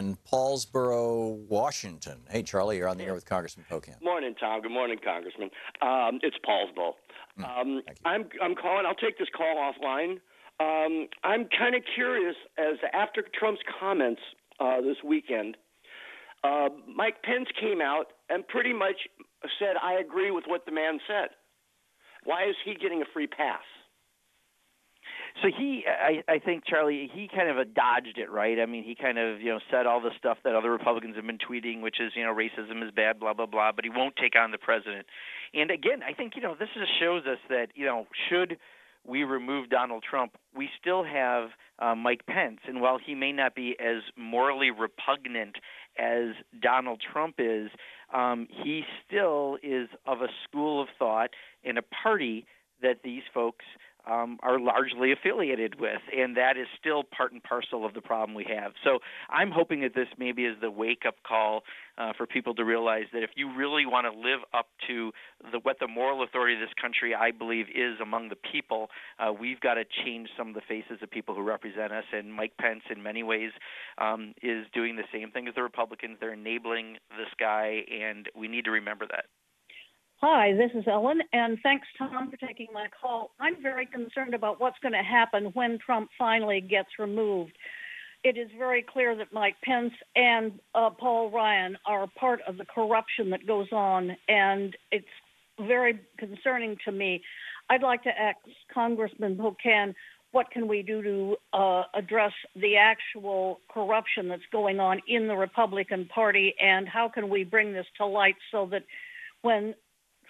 in Paulsboro, Washington. Hey, Charlie, you're on the air with Congressman Pocan. Morning, Tom. Good morning, Congressman. It's Paulsboro. I'm calling. I'll take this call offline. I'm kind of curious as after Trump's comments this weekend, Mike Pence came out and pretty much said, I agree with what the man said. Why is he getting a free pass? So I think, Charlie, he kind of dodged it, right? I mean, he kind of, said all the stuff that other Republicans have been tweeting, which is, racism is bad, blah, blah, blah, but he won't take on the president. And again, I think, this just shows us that, should we remove Donald Trump, we still have Mike Pence. And while he may not be as morally repugnant as Donald Trump is, he still is of a school of thought in a party that these folks are largely affiliated with, and that is still part and parcel of the problem we have. So I'm hoping that this maybe is the wake-up call for people to realize that if you really want to live up to what the moral authority of this country, I believe, is among the people, we've got to change some of the faces of people who represent us, and Mike Pence, in many ways, is doing the same thing as the Republicans. They're enabling this guy, and we need to remember that. Hi, this is Ellen, and thanks, Tom, for taking my call. I'm very concerned about what's going to happen when Trump finally gets removed. It is very clear that Mike Pence and Paul Ryan are part of the corruption that goes on, and it's very concerning to me. I'd like to ask Congressman Pocan, what can we do to address the actual corruption that's going on in the Republican Party, and how can we bring this to light so that when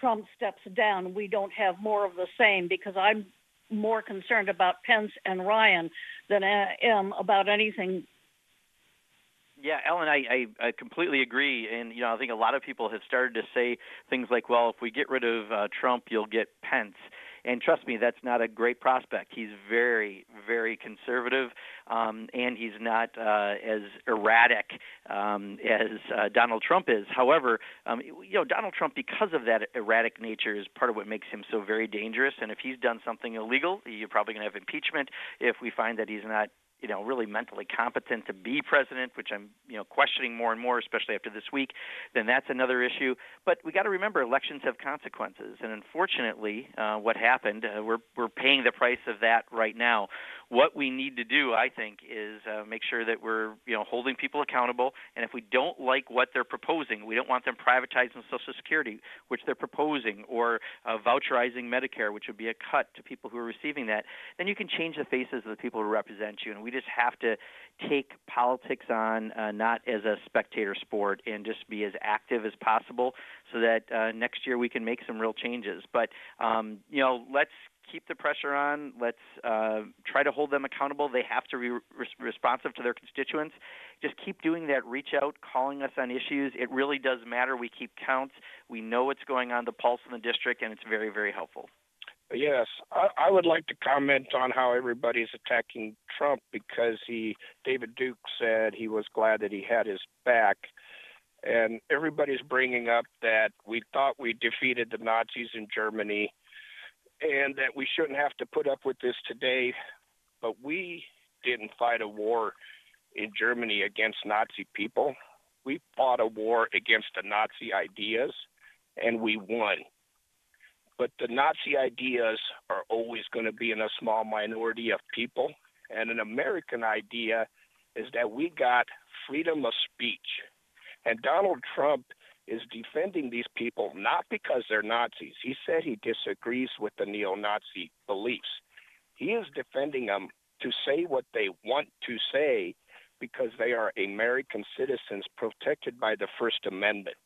Trump steps down, we don't have more of the same, because I'm more concerned about Pence and Ryan than I am about anything. Yeah, Ellen, I completely agree. And, I think a lot of people have started to say things like, well, if we get rid of Trump, you'll get Pence. And trust me, that's not a great prospect. He's very, very conservative, and he's not as erratic as Donald Trump is. However, Donald Trump, because of that erratic nature, is part of what makes him so very dangerous. And if he's done something illegal, you're probably going to have impeachment. If we find that he's not really mentally competent to be president, which I'm, questioning more and more, especially after this week, then that's another issue. But we got to remember, elections have consequences, and unfortunately, what happened, we're paying the price of that right now. What we need to do, I think, is make sure that we're, holding people accountable. And if we don't like what they're proposing, we don't want them privatizing Social Security, which they're proposing, or voucherizing Medicare, which would be a cut to people who are receiving that, then you can change the faces of the people who represent you. And we just have to take politics on not as a spectator sport, and just be as active as possible so that next year we can make some real changes. But, let's keep the pressure on. Let's try to hold them accountable. They have to be responsive to their constituents. Just keep doing that. Reach out, calling us on issues. It really does matter. We keep counts. We know what's going on, the pulse in the district, and it's very, very helpful. Yes, I would like to comment on how everybody's attacking Trump, because David Duke said he was glad that he had his back. And everybody's bringing up that we thought we defeated the Nazis in Germany and that we shouldn't have to put up with this today. But we didn't fight a war in Germany against Nazi people. We fought a war against the Nazi ideas, and we won. But the Nazi ideas are always going to be in a small minority of people. And an American idea is that we got freedom of speech. And Donald Trump is defending these people not because they're Nazis. He said he disagrees with the neo-Nazi beliefs. He is defending them to say what they want to say because they are American citizens protected by the First Amendment.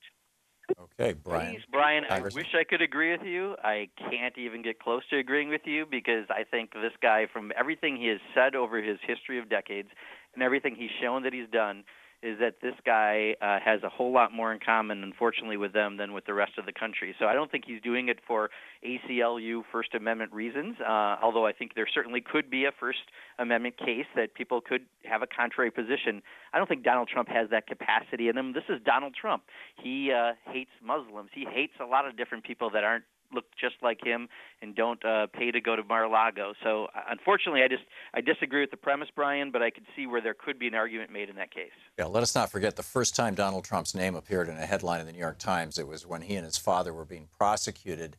Okay, Brian. Please, Brian, I wish I could agree with you. I can't even get close to agreeing with you, because I think this guy, from everything he has said over his history of decades and everything he's shown that he's done, is that this guy has a whole lot more in common, unfortunately, with them than with the rest of the country. So I don't think he's doing it for ACLU First Amendment reasons, although I think there certainly could be a First Amendment case that people could have a contrary position. I don't think Donald Trump has that capacity in him. This is Donald Trump. He hates Muslims. He hates a lot of different people that aren't look just like him and don't pay to go to Mar-a-Lago. So unfortunately, I disagree with the premise, Brian, but I could see where there could be an argument made in that case. Yeah, let us not forget the first time Donald Trump's name appeared in a headline in the New York Times. It was when he and his father were being prosecuted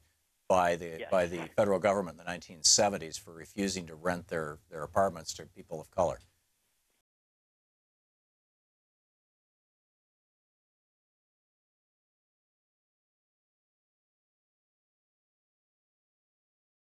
by the federal government in the 1970s for refusing to rent their apartments to people of color.